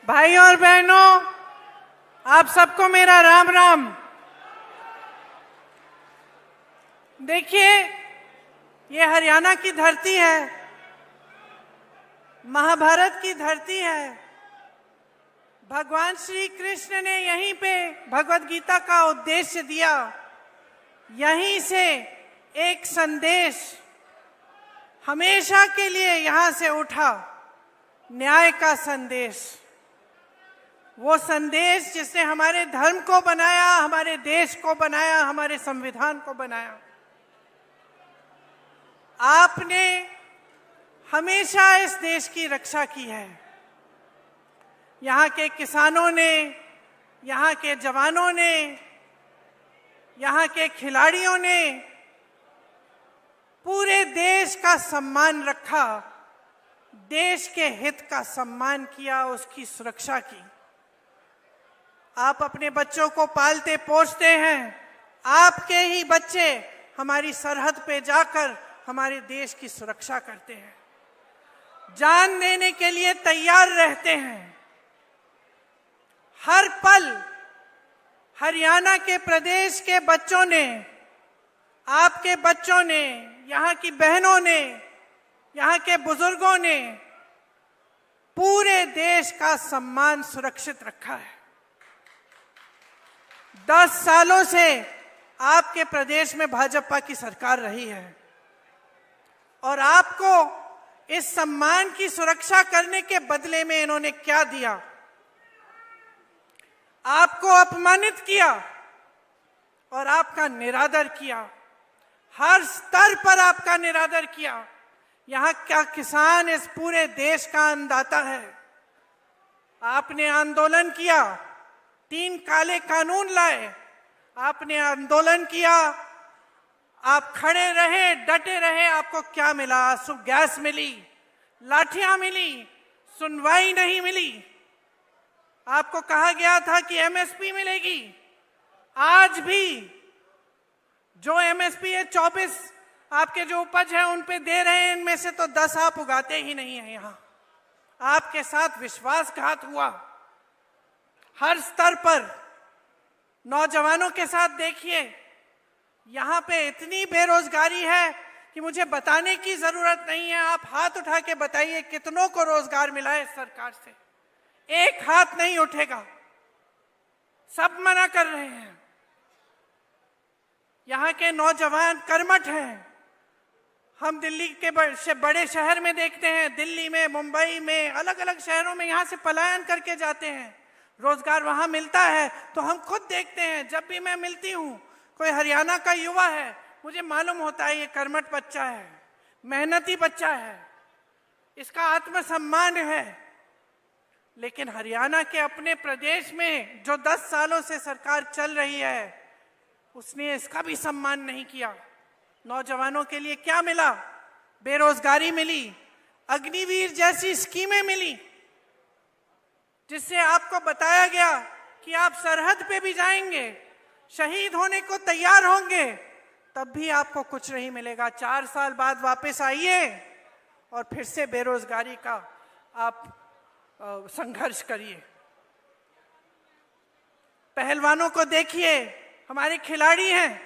भाई और बहनों, आप सबको मेरा राम राम। देखिए, ये हरियाणा की धरती है, महाभारत की धरती है। भगवान श्री कृष्ण ने यहीं पे भगवत गीता का उद्देश्य दिया। यहीं से एक संदेश हमेशा के लिए यहां से उठा, न्याय का संदेश। वो संदेश जिसने हमारे धर्म को बनाया, हमारे देश को बनाया, हमारे संविधान को बनाया। आपने हमेशा इस देश की रक्षा की है। यहाँ के किसानों ने, यहाँ के जवानों ने, यहाँ के खिलाड़ियों ने पूरे देश का सम्मान रखा, देश के हित का सम्मान किया, उसकी सुरक्षा की। आप अपने बच्चों को पालते पोसते हैं, आपके ही बच्चे हमारी सरहद पे जाकर हमारे देश की सुरक्षा करते हैं, जान देने के लिए तैयार रहते हैं। हर पल हरियाणा के प्रदेश के बच्चों ने, आपके बच्चों ने, यहाँ की बहनों ने, यहाँ के बुजुर्गों ने पूरे देश का सम्मान सुरक्षित रखा है। 10 सालों से आपके प्रदेश में भाजपा की सरकार रही है और आपको इस सम्मान की सुरक्षा करने के बदले में इन्होंने क्या दिया? आपको अपमानित किया और आपका निरादर किया। हर स्तर पर आपका निरादर किया। यहाँ का किसान इस पूरे देश का अन्नदाता है। आपने आंदोलन किया, 3 काले कानून लाए, आपने आंदोलन किया, आप खड़े रहे, डटे रहे। आपको क्या मिला? आंसू गैस मिली, लाठियां मिली, सुनवाई नहीं मिली। आपको कहा गया था कि एमएसपी मिलेगी। आज भी जो एमएसपी है 24 आपके जो उपज है उन पे दे रहे हैं, इनमें से तो 10 आप उगाते ही नहीं है। यहाँ आपके साथ विश्वासघात हुआ हर स्तर पर। नौजवानों के साथ देखिए, यहाँ पे इतनी बेरोजगारी है कि मुझे बताने की जरूरत नहीं है। आप हाथ उठा के बताइए कितनों को रोजगार मिला है इस सरकार से। एक हाथ नहीं उठेगा, सब मना कर रहे हैं। यहाँ के नौजवान कर्मठ हैं। हम दिल्ली के बड़े शहर में देखते हैं, दिल्ली में, मुंबई में, अलग अलग शहरों में यहाँ से पलायन करके जाते हैं। रोजगार वहां मिलता है तो हम खुद देखते हैं। जब भी मैं मिलती हूँ कोई हरियाणा का युवा है, मुझे मालूम होता है ये कर्मठ बच्चा है, मेहनती बच्चा है, इसका आत्मसम्मान है। लेकिन हरियाणा के अपने प्रदेश में जो 10 सालों से सरकार चल रही है, उसने इसका भी सम्मान नहीं किया। नौजवानों के लिए क्या मिला? बेरोजगारी मिली, अग्निवीर जैसी स्कीमें मिली, जिससे आपको बताया गया कि आप सरहद पे भी जाएंगे, शहीद होने को तैयार होंगे, तब भी आपको कुछ नहीं मिलेगा। 4 साल बाद वापस आइए और फिर से बेरोजगारी का आप संघर्ष करिए। पहलवानों को देखिए, हमारे खिलाड़ी हैं,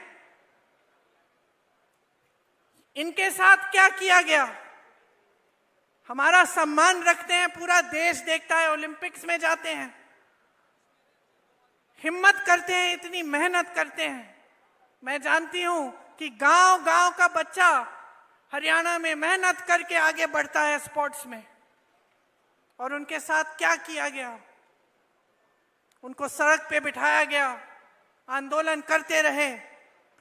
इनके साथ क्या किया गया? हमारा सम्मान रखते हैं, पूरा देश देखता है, ओलंपिक्स में जाते हैं, हिम्मत करते हैं, इतनी मेहनत करते हैं। मैं जानती हूं कि गांव गांव का बच्चा हरियाणा में मेहनत करके आगे बढ़ता है स्पोर्ट्स में। और उनके साथ क्या किया गया? उनको सड़क पे बिठाया गया, आंदोलन करते रहे।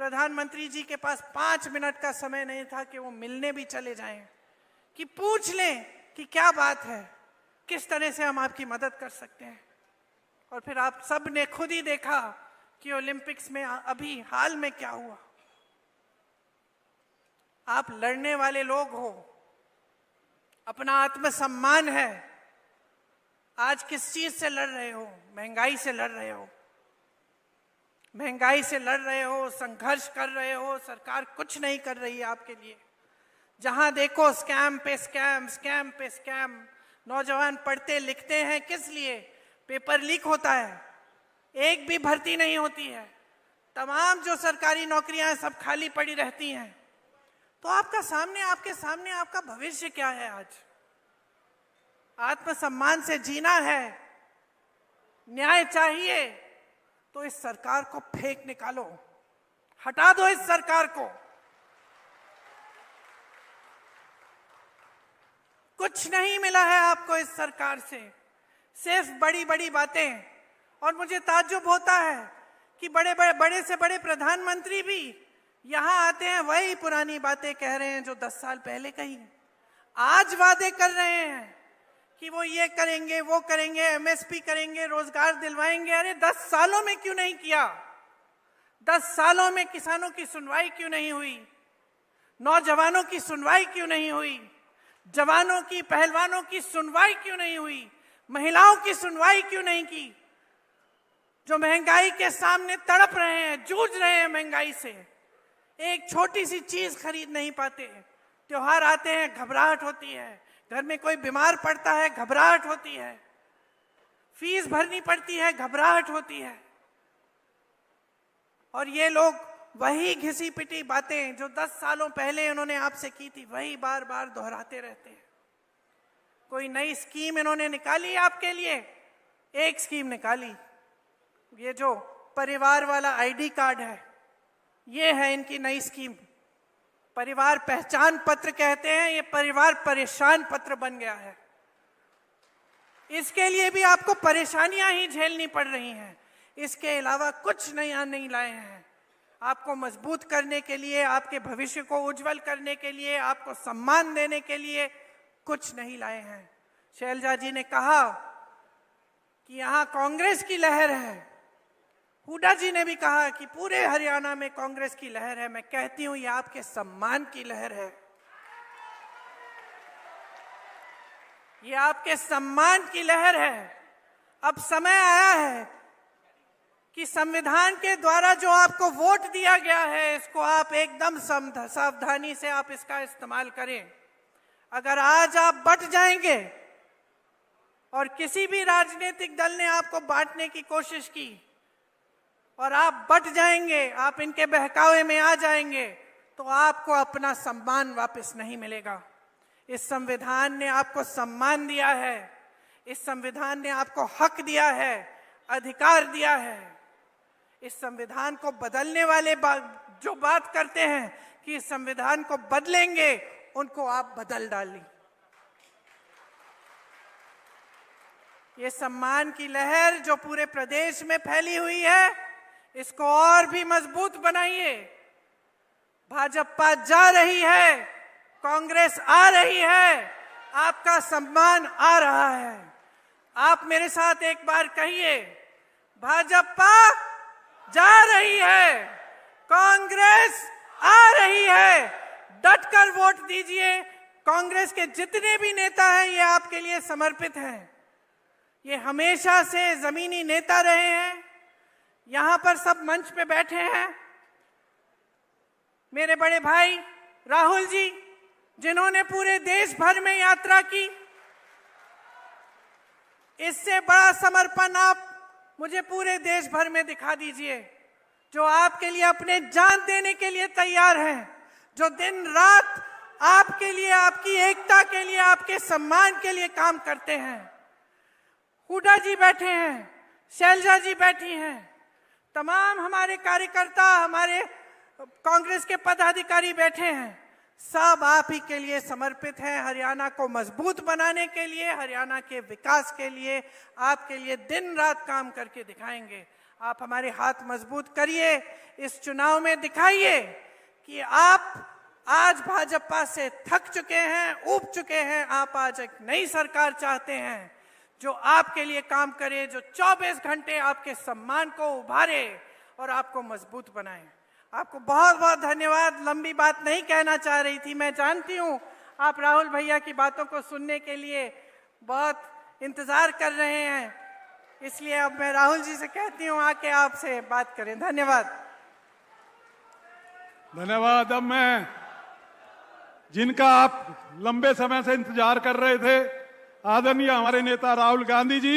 प्रधानमंत्री जी के पास 5 मिनट का समय नहीं था कि वो मिलने भी चले जाएं, कि पूछ लें कि क्या बात है, किस तरह से हम आपकी मदद कर सकते हैं। और फिर आप सब ने खुद ही देखा कि ओलंपिक्स में अभी हाल में क्या हुआ। आप लड़ने वाले लोग हो, अपना आत्मसम्मान है। आज किस चीज से लड़ रहे हो? महंगाई से लड़ रहे हो, महंगाई से लड़ रहे हो, संघर्ष कर रहे हो। सरकार कुछ नहीं कर रही है आपके लिए। जहां देखो स्कैम पे स्कैम, स्कैम पे स्कैम। नौजवान पढ़ते लिखते हैं किस लिए? पेपर लीक होता है, एक भी भर्ती नहीं होती है, तमाम जो सरकारी नौकरियां हैं सब खाली पड़ी रहती हैं। तो आपके सामने आपका भविष्य क्या है? आज आत्मसम्मान से जीना है, न्याय चाहिए, तो इस सरकार को फेंक निकालो, हटा दो इस सरकार को। कुछ नहीं मिला है आपको इस सरकार से, सिर्फ बड़ी बड़ी बातें। और मुझे ताज्जुब होता है कि बड़े से बड़े प्रधानमंत्री भी यहां आते हैं, वही पुरानी बातें कह रहे हैं जो 10 साल पहले कही। आज वादे कर रहे हैं कि वो ये करेंगे, वो करेंगे, एमएसपी करेंगे, रोजगार दिलवाएंगे। अरे 10 सालों में क्यों नहीं किया? 10 सालों में किसानों की सुनवाई क्यों नहीं हुई? नौजवानों की सुनवाई क्यों नहीं हुई? जवानों की, पहलवानों की सुनवाई क्यों नहीं हुई? महिलाओं की सुनवाई क्यों नहीं की? जो महंगाई के सामने तड़प रहे हैं, जूझ रहे हैं महंगाई से, एक छोटी सी चीज खरीद नहीं पाते। त्योहार आते हैं, घबराहट होती है, घर में कोई बीमार पड़ता है, घबराहट होती है, फीस भरनी पड़ती है, घबराहट होती है। और ये लोग वही घिसी पिटी बातें जो 10 सालों पहले इन्होंने आपसे की थी, वही बार बार दोहराते रहते हैं। कोई नई स्कीम इन्होंने निकाली आपके लिए? एक स्कीम निकाली, ये जो परिवार वाला आईडी कार्ड है, ये है इनकी नई स्कीम। परिवार पहचान पत्र कहते हैं, ये परिवार परेशान पत्र बन गया है। इसके लिए भी आपको परेशानियां ही झेलनी पड़ रही हैं, इसके अलावा कुछ नया नहीं लाए हैं। आपको मजबूत करने के लिए, आपके भविष्य को उज्जवल करने के लिए, आपको सम्मान देने के लिए कुछ नहीं लाए हैं। शैलजा जी ने कहा कि यहां कांग्रेस की लहर है, हुड्डा जी ने भी कहा कि पूरे हरियाणा में कांग्रेस की लहर है। मैं कहती हूं ये आपके सम्मान की लहर है, ये आपके सम्मान की लहर है। अब समय आया है कि संविधान के द्वारा जो आपको वोट दिया गया है, इसको आप एकदम सावधानी से आप इसका इस्तेमाल करें। अगर आज आप बट जाएंगे और किसी भी राजनीतिक दल ने आपको बांटने की कोशिश की और आप बट जाएंगे, आप इनके बहकावे में आ जाएंगे, तो आपको अपना सम्मान वापस नहीं मिलेगा। इस संविधान ने आपको सम्मान दिया है, इस संविधान ने आपको हक दिया है, अधिकार दिया है। इस संविधान को बदलने वाले जो बात करते हैं कि इस संविधान को बदलेंगे, उनको आप बदल डालें। ये सम्मान की लहर जो पूरे प्रदेश में फैली हुई है, इसको और भी मजबूत बनाइए। भाजपा जा रही है, कांग्रेस आ रही है, आपका सम्मान आ रहा है। आप मेरे साथ एक बार कहिए, भाजपा जा रही है, कांग्रेस आ रही है। डटकर वोट दीजिए। कांग्रेस के जितने भी नेता हैं, ये आपके लिए समर्पित हैं। ये हमेशा से जमीनी नेता रहे हैं, यहां पर सब मंच पे बैठे हैं। मेरे बड़े भाई राहुल जी, जिन्होंने पूरे देश भर में यात्रा की, इससे बड़ा समर्पण आप मुझे पूरे देश भर में दिखा दीजिए। जो आपके लिए अपने जान देने के लिए तैयार हैं, जो दिन रात आपके लिए, आपकी एकता के लिए, आपके सम्मान के लिए काम करते हैं। हुड्डा जी बैठे हैं, शैलजा जी बैठी हैं, तमाम हमारे कार्यकर्ता, हमारे कांग्रेस के पदाधिकारी बैठे हैं, सब आप ही के लिए समर्पित हैं। हरियाणा को मजबूत बनाने के लिए, हरियाणा के विकास के लिए, आपके लिए दिन रात काम करके दिखाएंगे। आप हमारे हाथ मजबूत करिए, इस चुनाव में दिखाइए कि आप आज भाजपा से थक चुके हैं, ऊब चुके हैं। आप आज एक नई सरकार चाहते हैं जो आपके लिए काम करे, जो 24 घंटे आपके सम्मान को उभारे और आपको मजबूत बनाए। आपको बहुत बहुत धन्यवाद। लंबी बात नहीं कहना चाह रही थी, मैं जानती हूँ आप राहुल भैया की बातों को सुनने के लिए बहुत इंतजार कर रहे हैं, इसलिए अब मैं राहुल जी से कहती हूँ आके आपसे बात करें। धन्यवाद। धन्यवाद। अब मैं जिनका आप लंबे समय से इंतजार कर रहे थे, आदरणीय हमारे नेता राहुल गांधी जी